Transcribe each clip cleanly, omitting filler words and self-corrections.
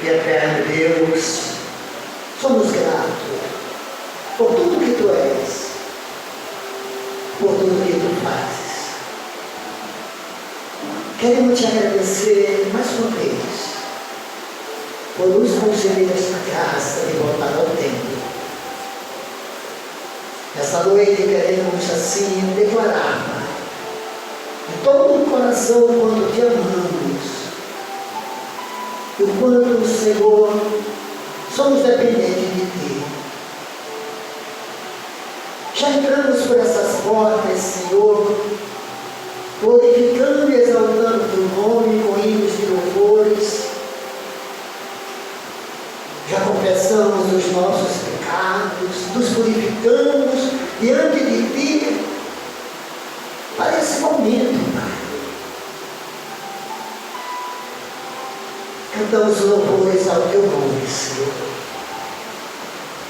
e eterno Deus, somos gratos por tudo que Tu és, por tudo que Tu fazes. Queremos Te agradecer mais uma vez por nos conceder esta graça de voltar ao templo. Essa noite queremos assim declarar, Pai, de todo o coração o quanto Te amamos e o quanto, Senhor, somos dependentes de Ti. Já entramos por essas portas, Senhor, glorificando e exaltando o Teu nome com hinos de louvores. Já confessamos os nossos pecados, nos purificamos diante de Ti para esse momento, Pai. Cantamos louvores ao Teu nome, Senhor.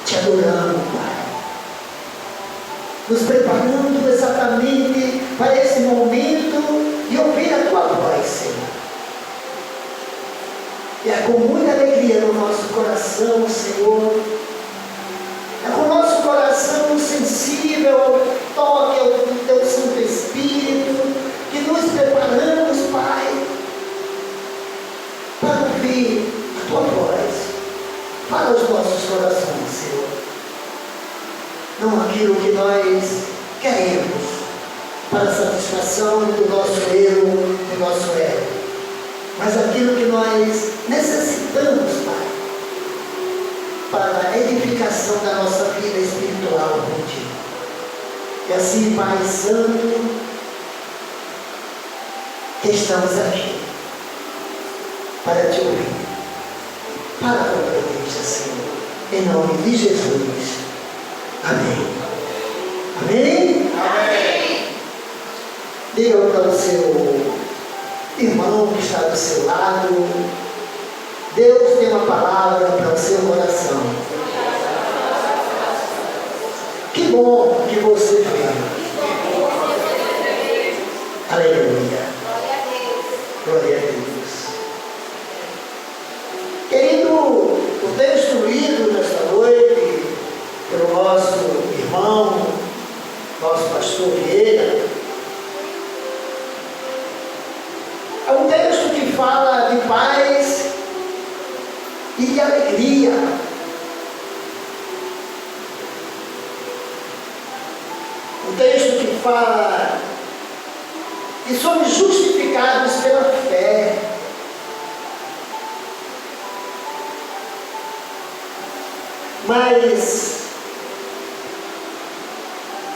Te adoramos, Pai. Nos preparando exatamente para esse momento de ouvir a Tua voz, Senhor. E é com muita alegria no nosso coração, Senhor. É com o nosso coração sensível ao toque do Teu Santo Espírito que nos preparamos, Pai, para ouvir a Tua voz para os nossos corações, Senhor. Não aquilo que nós queremos para a satisfação do nosso eu, do nosso ego, mas aquilo que nós necessitamos, Pai, para a edificação da nossa vida espiritual contigo. E assim, Pai Santo, que estamos aqui para Te ouvir, para a Tua presença, Senhor, em nome de Jesus. Amém. Amém? Amém. Diga para o seu irmão que está do seu lado: Deus tem uma palavra para o seu coração. Que bom que você veio. Aleluia. Glória a Deus. Querido, o texto lido nesta noite pelo nosso irmão, nosso pastor Vieira, é um texto que fala de paz e de alegria. Um texto que fala que somos justificados pela fé. Mas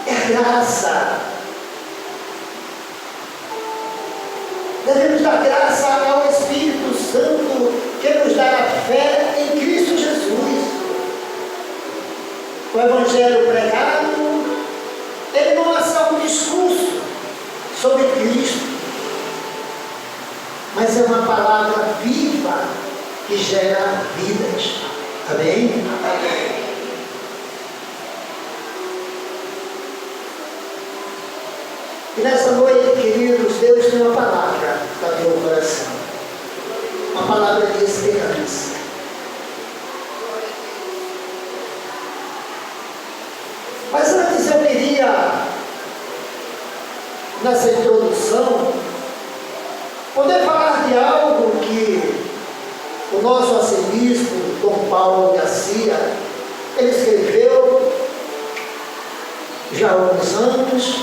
é graça. Devemos dar graça ao Espírito Santo que nos dá a fé em Cristo Jesus. O Evangelho pregado, ele não é só um discurso sobre Cristo, mas é uma palavra viva que gera vidas. Amém? Amém. E nessa noite, queridos, Deus tem uma palavra para o teu coração. Uma palavra de esperança. Mas antes eu queria, nessa introdução, poder falar de algo que o nosso arcebispo, Dom Paulo Garcia, ele escreveu já há alguns anos,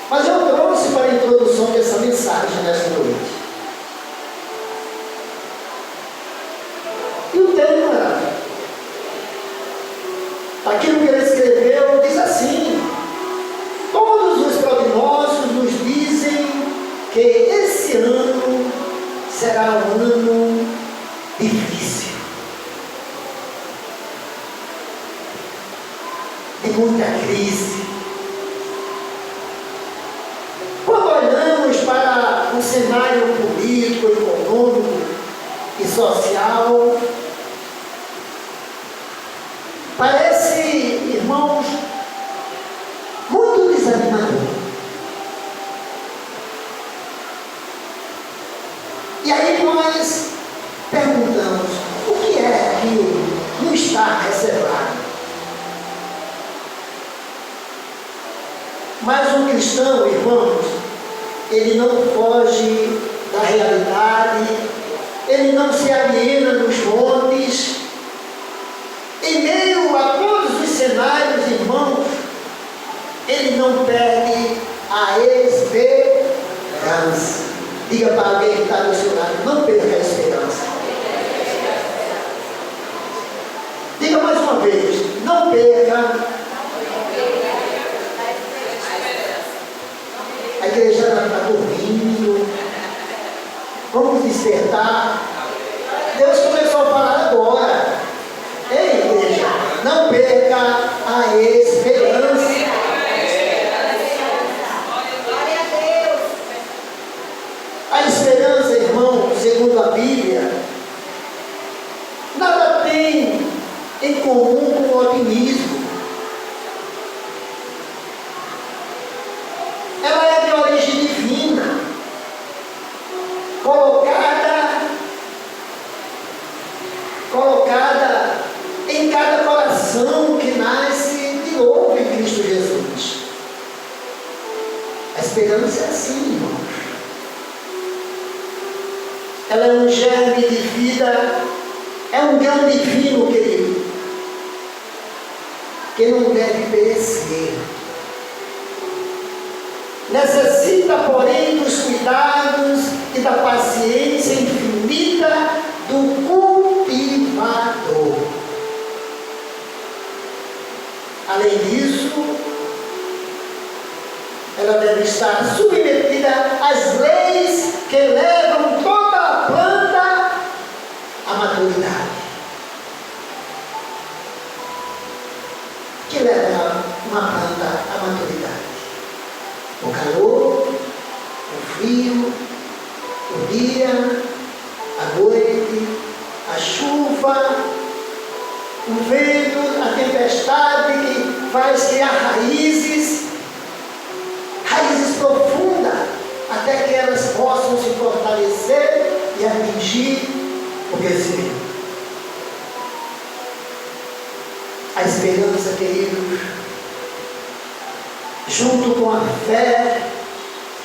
mas eu trouxe para a introdução dessa mensagem nesta noite. E o tema, aquilo que ele escreveu, diz assim: todos os prognósticos nos dizem que esse ano será um ano difícil, de muita crise. Quando olhamos para o cenário político, econômico e social, parece, irmãos, muito desanimador. E aí nós perguntamos: não está reservado. Mas um cristão, irmãos, ele não foge da realidade, ele não se aliena nos montes. Em meio a todos os cenários, irmãos, ele não perde a esperança. Diga para alguém que está do seu lado, não perca a esperança. Diga mais uma vez, não perca. A igreja está dormindo. Vamos despertar. Deus começou a falar agora. Ei, igreja, não perca a esperança. A esperança, irmão, segundo a Bíblia, nada tem em comum com o otimismo. Ela é de origem divina, colocada em cada coração que nasce de novo em Cristo Jesus. A esperança é assim, irmãos. Ela é um germe de vida, é um dom divino, querido, que não deve perecer. Necessita, porém, dos cuidados e da paciência infinita do cultivador. Além disso, ela deve estar submetida às leis que levam toda a planta à maturidade. Que leva uma planta à maturidade? O calor, o frio, o dia, a noite, a chuva, o vento, a tempestade que faz criar raízes profundas, até que elas possam se fortalecer e atingir o crescimento. A esperança, queridos, junto com a fé,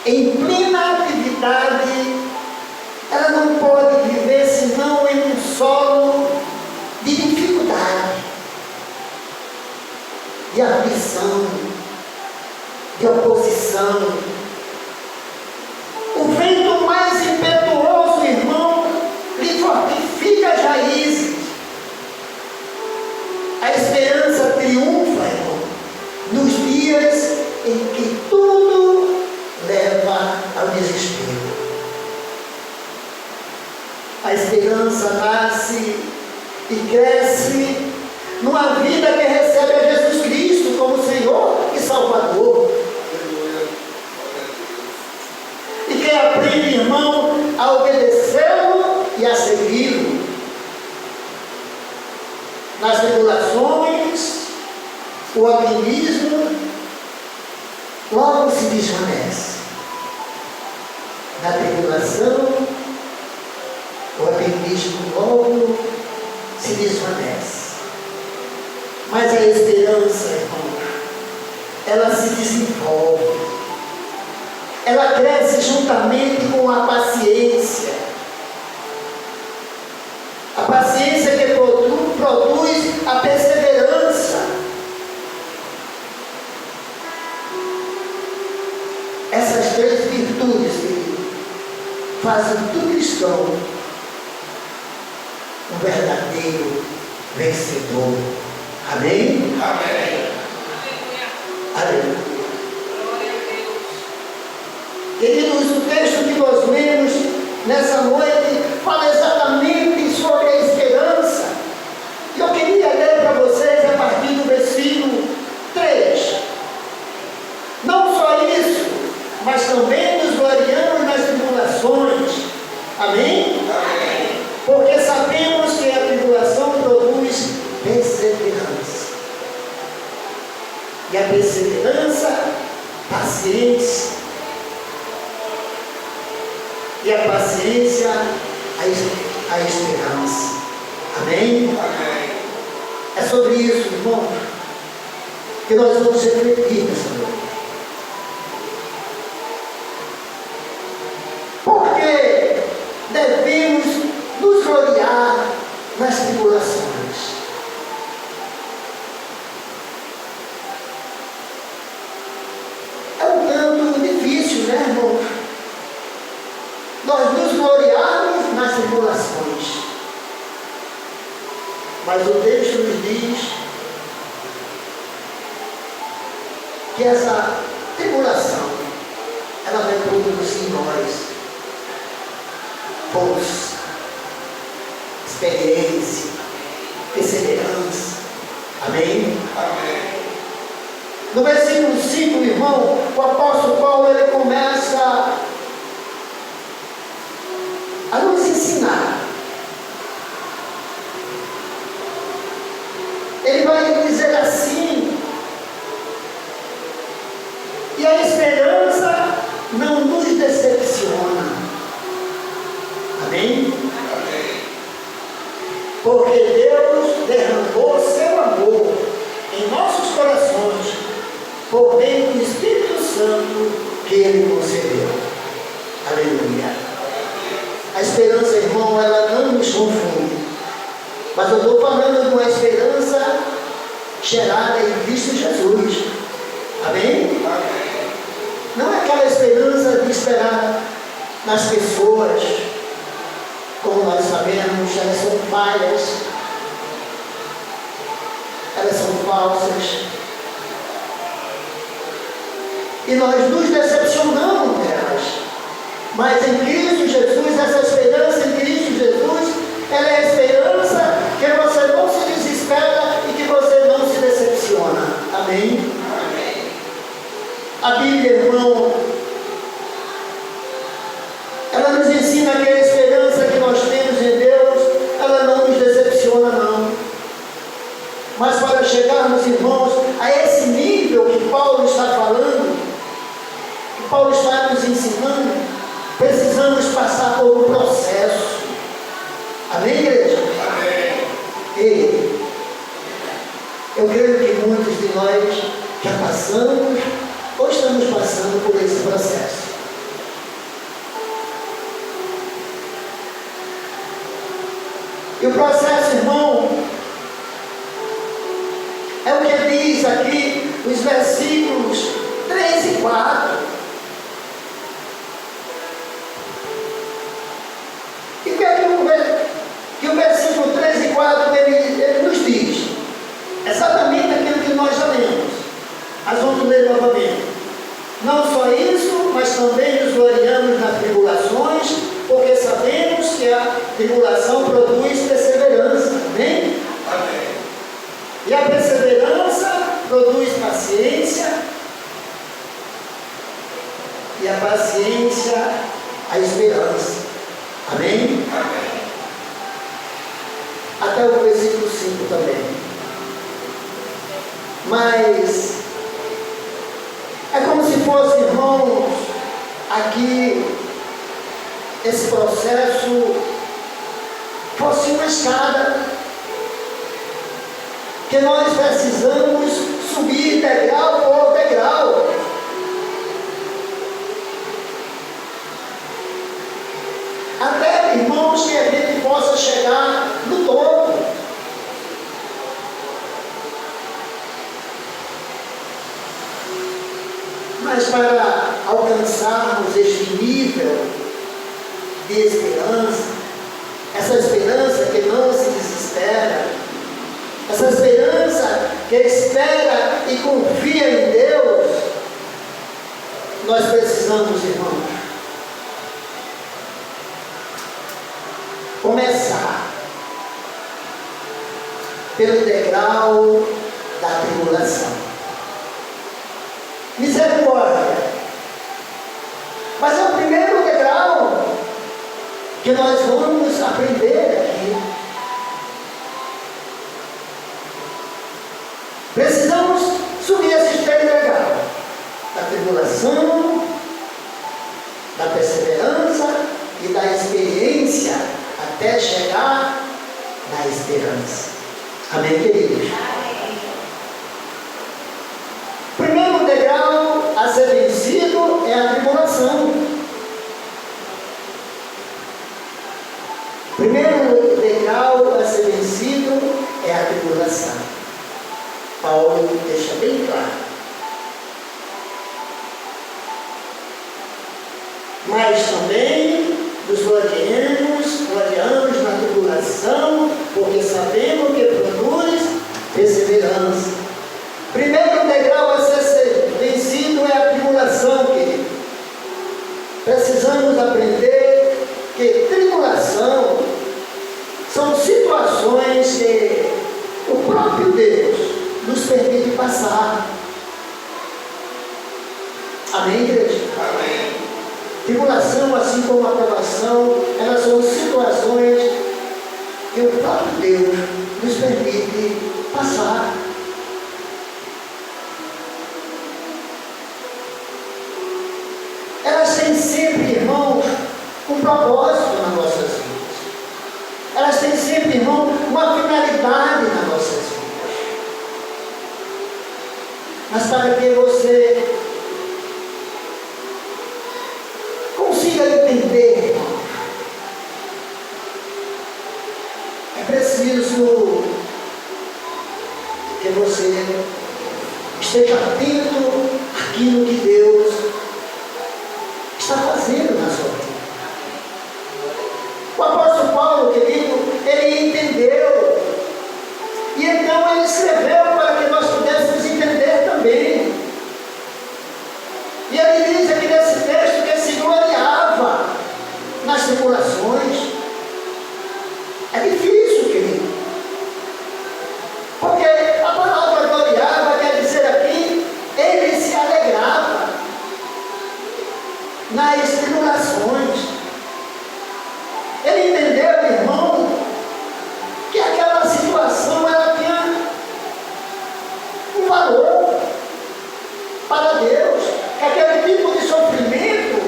em plena atividade, ela não pode viver senão em um solo de dificuldade, de aflição, de oposição. O vento mais impetuoso, irmão, lhe fortifica as raízes. A esperança triunfa, irmão, nos dias em que tudo leva ao desespero. A esperança nasce e cresce numa vida que recebe a Jesus Cristo como Senhor e Salvador. E que aprende, irmão, a obedecê-lo e a segui-lo. Nas tribulações, o otimismo logo se desvanece. Na tribulação, o otimismo logo se desvanece. Mas a esperança, irmão, ela se desenvolve. Ela cresce juntamente com a paciência. A paciência que produz a perseverança. Essas três virtudes, querido, fazem do cristão um verdadeiro vencedor. Amém? Amém. Aleluia. Queridos, o texto que nós lemos nessa noite fala exatamente sobre a esperança. E eu queria ler para vocês a partir do versículo 3. Não só isso, mas também nos gloriamos nas tribulações. Amém? Amém. Porque sabemos que a tribulação produz perseverança. E a perseverança, paciência. E a paciência, a esperança. Amém? Amém. sobre isso, irmãos, que nós vamos refletir nessa noite. Porque devemos nos gloriar nas tribulações. É um tanto difícil, né, irmãos? Nós nos gloriarmos nas tribulações. Mas o texto nos diz que essa tribulação, ela vai produzir em nós força, experiência, perseverança. Amém? Amém. No versículo 5, irmão, o apóstolo Paulo, ele começa a nos ensinar. Ele vai dizer assim: e a esperança não nos decepciona. Amém? Amém. Porque Deus derramou seu amor em nossos corações por meio do Espírito Santo que Ele concedeu. Aleluia. A esperança, irmão, ela não nos confunde. Mas eu estou falando de uma esperança gerada em Cristo Jesus. Amém? Amém. Não é aquela esperança de esperar nas pessoas. Como nós sabemos, elas são falhas, elas são falsas, e nós nos decepcionamos delas. Mas em Cristo Jesus, essa esperança em Cristo Jesus, ela é a esperança que você não se desespera e que você não se decepciona. Amém? Amém. A Bíblia, irmão, ela nos ensina que a esperança que nós temos em Deus, ela não nos decepciona, não. Mas para chegarmos, irmãos, a esse nível que Paulo está falando, que Paulo está nos ensinando, precisamos passar por um processo. Amém, igreja? Amém. E eu creio que muitos de nós já passamos ou estamos passando por esse processo. E o processo, irmão, é o que diz aqui os versículos 3 e 4. E o que é que o versículo 3 e 4 ele nos diz? Exatamente aquilo que nós já lemos. Mas vamos ler novamente. Não só isso, mas também nos gloriamos nas tribulações, porque sabemos que a tribulação produz perseverança. Amém? Amém. E a perseverança produz paciência, e a paciência a esperança. Amém? Amém. Até o versículo 5 também. Mas é como se fosse, irmãos, aqui esse processo fosse uma escada que nós precisamos subir degrau por degrau. Até, irmãos, que a gente possa chegar no topo. Mas para alcançarmos este nível de esperança, essa esperança que não se desespera, essa esperança que espera e confia em Deus, nós precisamos, irmãos, começar pelo degrau da tribulação. Misericórdia. Mas é o primeiro degrau que nós vamos aprender aqui. Precisamos subir esses 3 degraus: da tribulação, da perseverança e da experiência, até chegar na esperança. Amém, queridos? O primeiro degrau a ser vencido é a tribulação. O primeiro degrau a ser vencido é a tribulação. Paulo deixa bem claro. Mas também nos gloriamos na tribulação, porque sabemos que produz perseverança. Primeiro degrau a ser vencido é a tribulação, querido. Precisamos aprender que tribulação são situações que o próprio Deus nos permite passar. Amém, igreja? Amém. Tribulação, assim como a aprovação, elas são situações que o próprio Deus nos permite passar. Elas têm sempre, irmãos, um propósito nas nossas vidas. Elas têm sempre, irmão, uma finalidade nas nossas vidas. Mas para que você consiga entender, irmão, é preciso que você esteja atento àquilo que Deus está fazendo na sua vida. O apóstolo Paulo, querido, ele entendeu. E então ele escreveu para que nós pudéssemos entender também. E ele diz aqui nesse texto que ele se gloriava nas tribulações. É difícil, querido. Porque a palavra gloriava quer dizer aqui, ele se alegrava nas tribulações. Ele entendeu, irmão, que aquela situação ela tinha um valor para Deus, que aquele tipo de sofrimento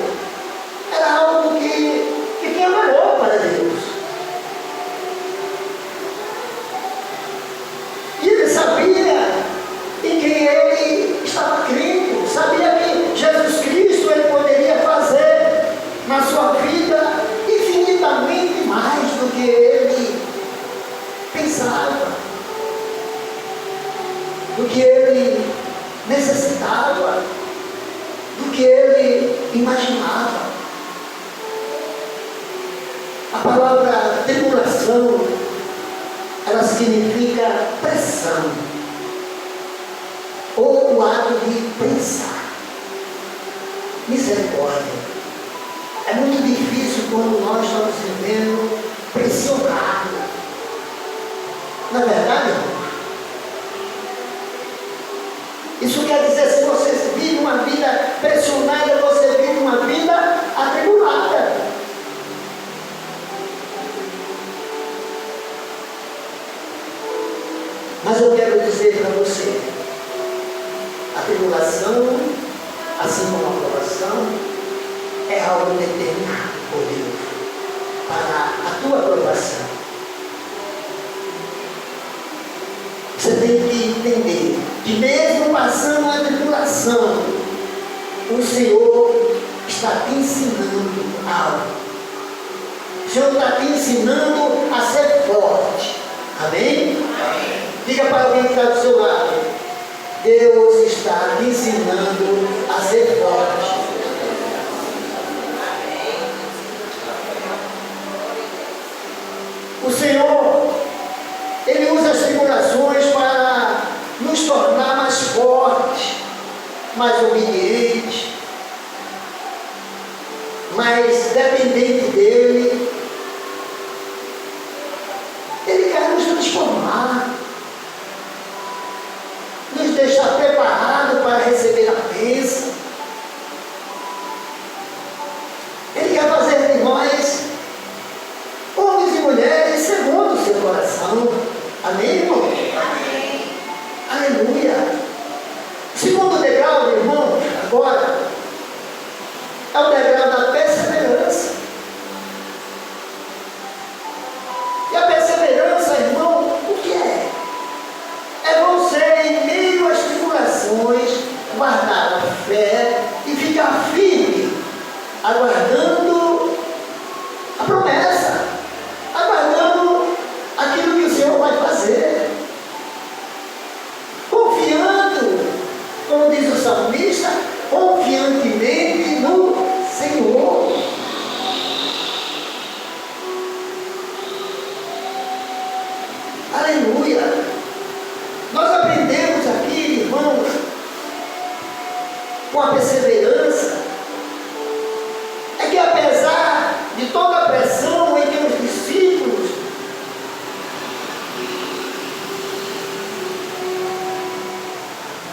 era algo que tinha valor para Deus. E ele sabia em quem ele estava crendo, sabia que Jesus Cristo ele poderia fazer na sua vida infinitamente mais do que ele pensava, do que ele necessitava, do que ele imaginava. A palavra tribulação, ela significa pressão, ou o ato de pensar. Misericórdia. É muito difícil quando nós estamos vivendo pressionado. Não é verdade, irmão? Isso quer dizer, se você vive uma vida pressionada, você vive uma vida atribulada. Mas eu quero dizer para você, a tribulação, assim como a aprovação, é algo determinado por Deus para a tua aprovação. Você tem que entender que mesmo passando a tribulação, o Senhor está te ensinando algo. O Senhor está te ensinando a ser forte. Amém? Amém. Diga para alguém que está do seu lado: Deus está te ensinando a ser forte. O Senhor, Ele usa as tribulações para nos tornar mais fortes, mais obedientes, mais dependentes dEle. Ele quer nos transformar, nos deixar preparados para receber a bênção. Ele quer fazer de nós homens e mulheres segundo o seu coração. Amém, irmão? Amém. Aleluia. Segundo degrau, irmão, agora, é o degrau da perseverança. E a perseverança, irmão, o que é? Aleluia! Nós aprendemos aqui, irmãos, com a perseverança, é que apesar de toda a pressão em que os discípulos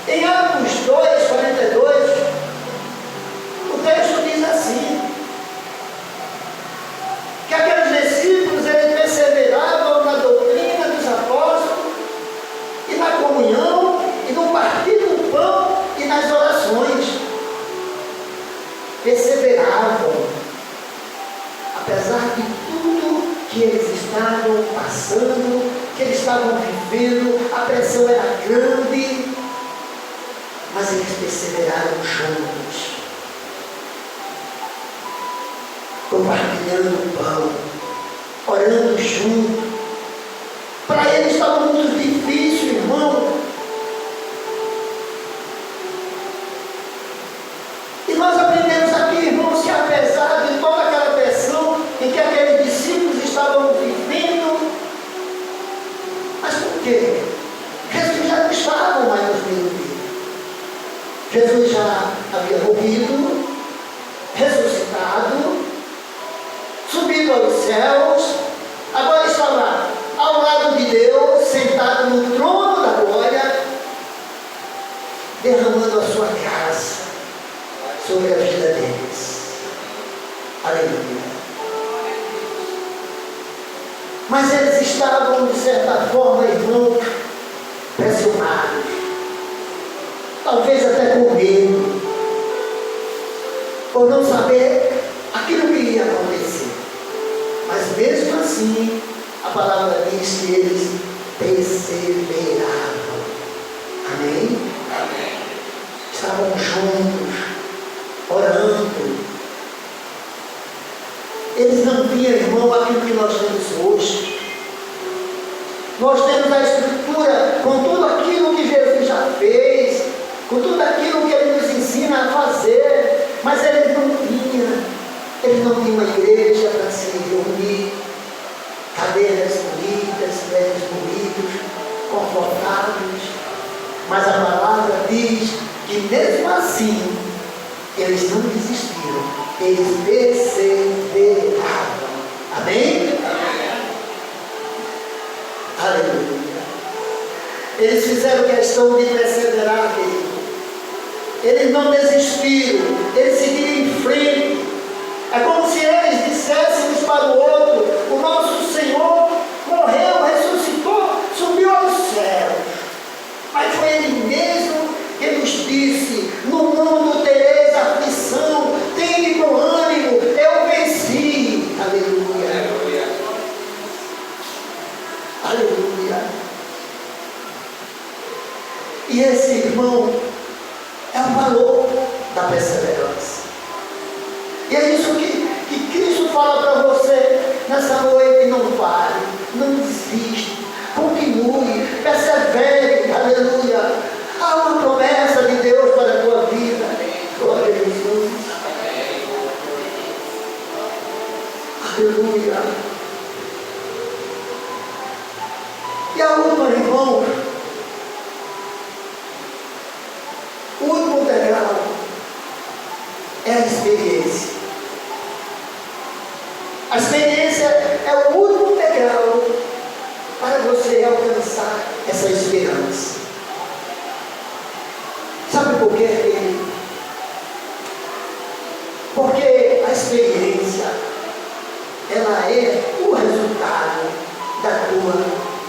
em Atos 2:42, o texto diz assim, que aqueles discípulos eles perseveravam na doutrina dos apóstolos e na comunhão e no partir do pão e nas orações. Perseveravam, apesar de tudo que eles estavam passando, que eles estavam vivendo, a pressão era grande, mas eles perseveraram juntos, compartilhando o pão, orando junto. Para eles estava muito difícil, irmão. E nós aprendemos aqui, irmãos, que apesar de toda aquela pressão em que aqueles discípulos estavam vivendo, mas por quê? Jesus já não estava mais nos meio deles. Jesus já havia morrido, ressuscitado, subido aos céus, agora estava ao lado de Deus, sentado no trono da glória, derramando a sua graça sobre a vida deles. Aleluia. Mas eles estavam, de certa forma, irmãos, pressionados, talvez até com medo, por não saber aquilo que ia acontecer. Mas mesmo assim, a palavra diz que eles perseveravam. Amém? Amém. Estavam juntos, orando. Eles não tinham, irmão, aquilo que nós temos hoje. Nós temos a Escritura com tudo aquilo que Jesus já fez, com tudo aquilo que Ele nos ensina a fazer, mas eles não tinham uma igreja para se reunir, cadeiras bonitas, prédios bonitos, confortáveis, mas a palavra diz que mesmo assim, eles não desistiram, eles perseveravam. Amém? Aleluia. Eles fizeram questão de perseverar, querido. Eles não desistiram, eles seguiram em frente. É como se eles dissessem um para o outro: o nosso Senhor morreu, ressuscitou, subiu aos céus. Mas foi Ele mesmo que nos disse: no mundo tereis aflição, tende bom ânimo, eu venci. Aleluia. Aleluia. E esse, irmão, é o valor da perseverança. E é isso que Cristo fala para você nessa noite: não pare, não desista, continue, persevere. Aleluia. Há uma promessa de Deus para a tua vida. Glória a Jesus. Aleluia. E a última, irmão, o último degrau é a experiência. A experiência é o último degrau para você alcançar essa esperança. Sabe por quê, querido? Porque a experiência, ela é o resultado da tua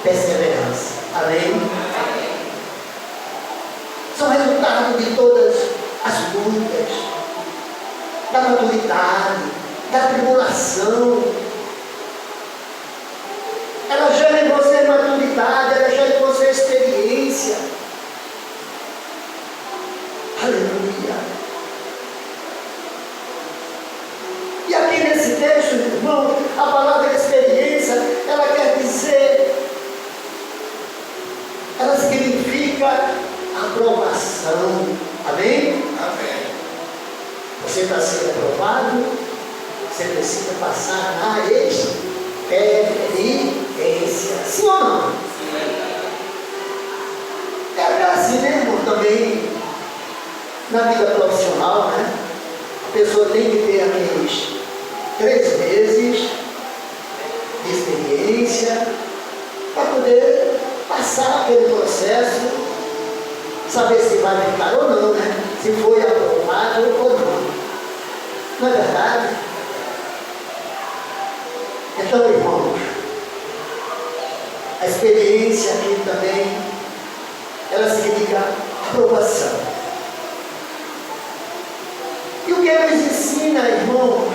perseverança. Amém? São resultado de todas as lutas, da maturidade, da tribulação. Ela gera em você maturidade, ela gera em você experiência. Aleluia. E aqui nesse texto, irmão, a palavra experiência, ela quer dizer, ela significa aprovação. Amém? Amém. Você está sendo aprovado, você precisa passar na experiência. Sim ou não? Sim. na vida profissional, né? A pessoa tem que ter aqueles 3 meses de experiência para poder passar aquele processo, saber se vai ficar ou não, né? Se foi aprovado ou não. Não é verdade? Então, irmãos, a experiência aqui também, ela significa aprovação. E o que nos ensina, irmãos,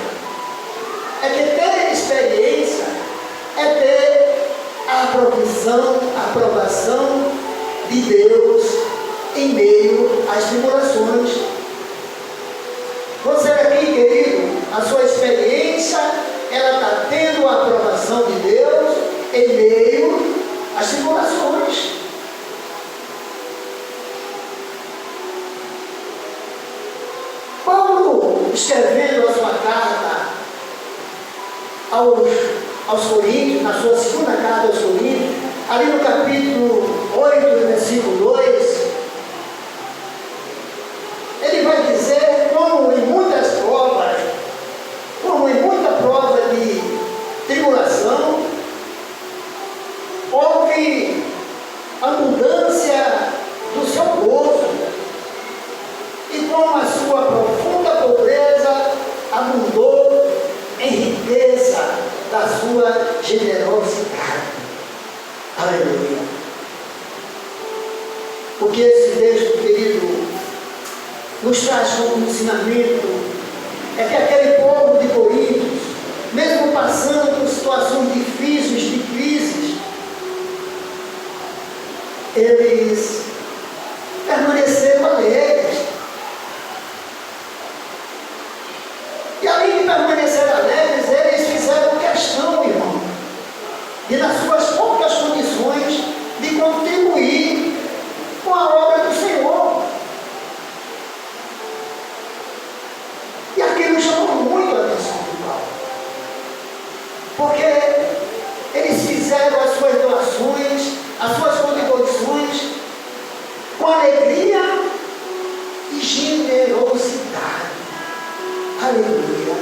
é que ter experiência é ter a aprovação de Deus em meio às tribulações. Você aqui, querido, a sua experiência, ela está tendo a aprovação de Deus em meio às tribulações. Paulo, escrevendo a sua carta aos Coríntios, na sua segunda carta aos Coríntios, ali no capítulo 8, versículo 2, ele vai dizer como em muitas provas, como em muita prova de tribulação, houve abundância do seu gozo, e com a sua profunda pobreza abundou em riqueza da sua generosidade. Aleluia. Porque esse texto, querido, nos traz como ensinamento é que aquele povo de Coríntios, mesmo passando por situações difíceis, de crises, eles permaneceram alegres. E além de permanecer alegres, eles fizeram questão, irmão, e nas suas poucas condições, de contribuir com a obra do Senhor. E aquilo chamou muito a atenção de Paulo, porque eles fizeram as suas doações, as suas contribuições com alegria e generosidade. Aleluia.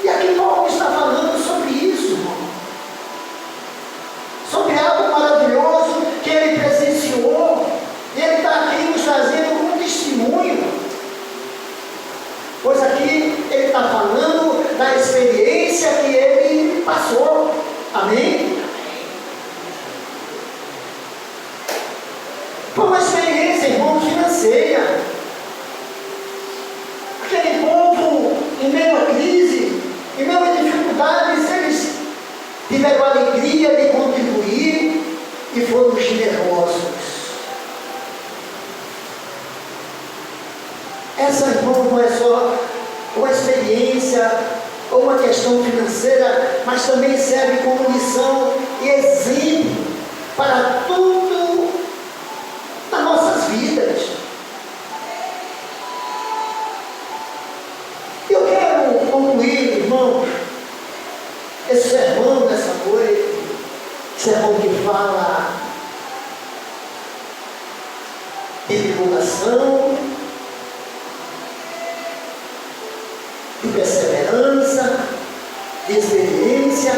E aqui Paulo está falando sobre isso, irmão. Sobre algo maravilhoso que ele presenciou. E ele está aqui nos trazendo um testemunho. Pois aqui ele está falando da experiência que ele passou. Amém? Foi uma experiência, irmão, financeira. Aquele povo, em meio à crise, em meio a dificuldades, eles tiveram a alegria de contribuir e foram generosos. Essa, irmão, não é só uma experiência ou uma questão financeira, mas também serve como lição e exemplo para tudo nas nossas vidas. Eu quero concluir, irmãos, esse sermão dessa noite, sermão que fala de divulgação, de perseverança, de experiência,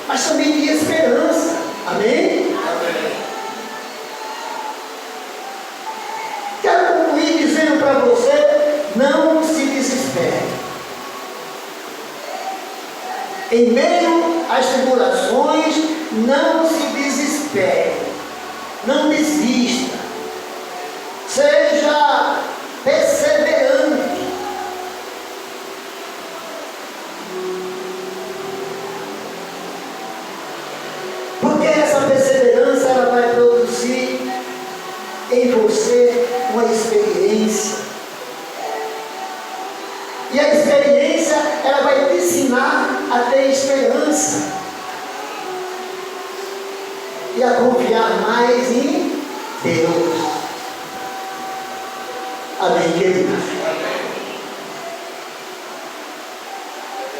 mas também de esperança. Amém? Amém. Quero concluir dizendo para você, não se desespere. Em meio às tribulações, não se desespere. Não desista. Seja perseverante. Porque essa perseverança ela vai produzir em você uma experiência. E a experiência ela vai te ensinar a ter esperança e a confiar mais em Deus. Amém, queridos?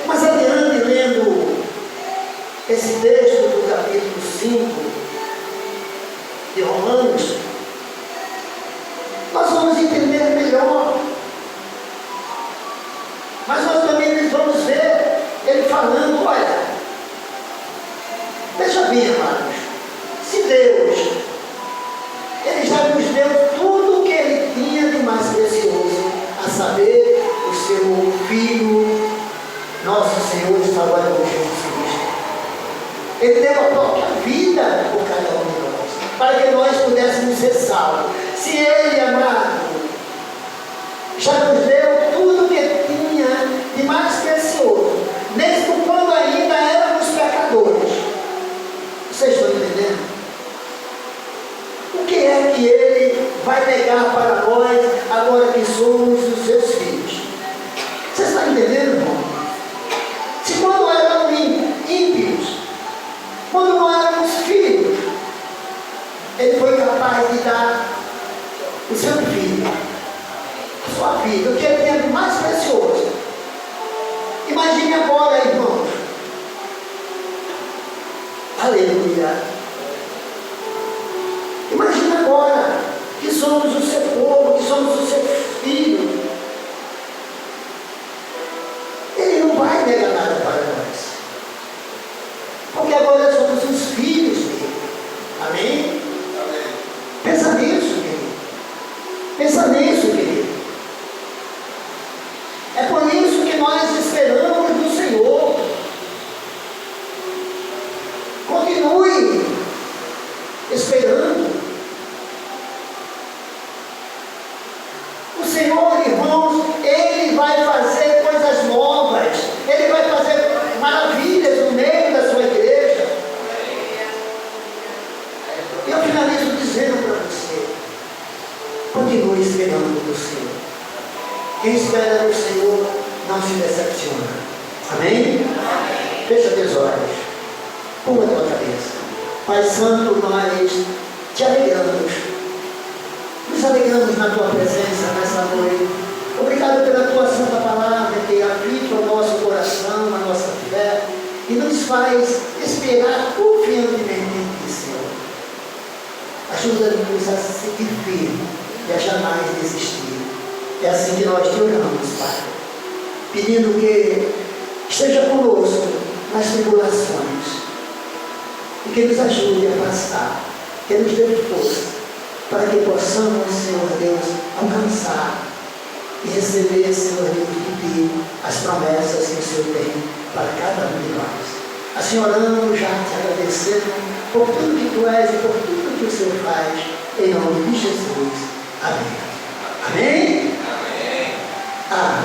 Mas adiante, lendo esse texto do capítulo 5 de Romanos, aí, amados, se Deus, Ele já nos deu tudo o que Ele tinha de mais precioso, a saber, o seu Filho, nosso Senhor e Salvador Jesus Cristo. Ele deu a própria vida por cada um de nós, para que nós pudéssemos ser salvos. Se Ele, amado, já nos deu tudo o que tinha de mais precioso, mesmo quando ainda éramos pecadores. Vocês estão entendendo? O que é que Ele vai negar para nós agora que somos os seus filhos? Vocês estão entendendo, irmão? Se quando éramos ímpios, quando não éramos filhos, Ele foi capaz de dar o seu filho, a sua vida, o que Ele tinha de mais precioso. Imagine agora, irmãos. Aleluia. Imagine agora que somos o seu povo, que somos o seu filho. Ele não vai negar nada para nós, porque agora somos os filhos dele. Amém? Pensa nisso, querido. Pensa nisso, querido. É por isso que nós esperamos no Senhor. Continue esperando. O Senhor, irmãos, Ele vai fazer coisas novas. Ele vai fazer maravilhas no meio da sua igreja. Eu finalizo dizendo para você: continue esperando no Senhor. Quem espera no Senhor não se decepciona. Amém? Amém. Fecha teus olhos. Pula a tua cabeça. Pai Santo, nós te alegramos. Nos alegramos na tua presença nessa noite. Obrigado pela tua santa palavra que habita o nosso coração, a nossa fé e nos faz esperar confiantemente em ti, Senhor. Ajuda-nos a seguir firme e a jamais desistir. É assim que nós te oramos, Pai, pedindo que esteja conosco nas tribulações e que nos ajude a passar, que nos dê força para que possamos, Senhor Deus, alcançar e receber, Senhor Deus, de ti as promessas que o Senhor tem para cada um de nós. Assim oramos, já te agradecendo por tudo que tu és e por tudo que o Senhor faz, em nome de Jesus. Amém. Amém? Amém.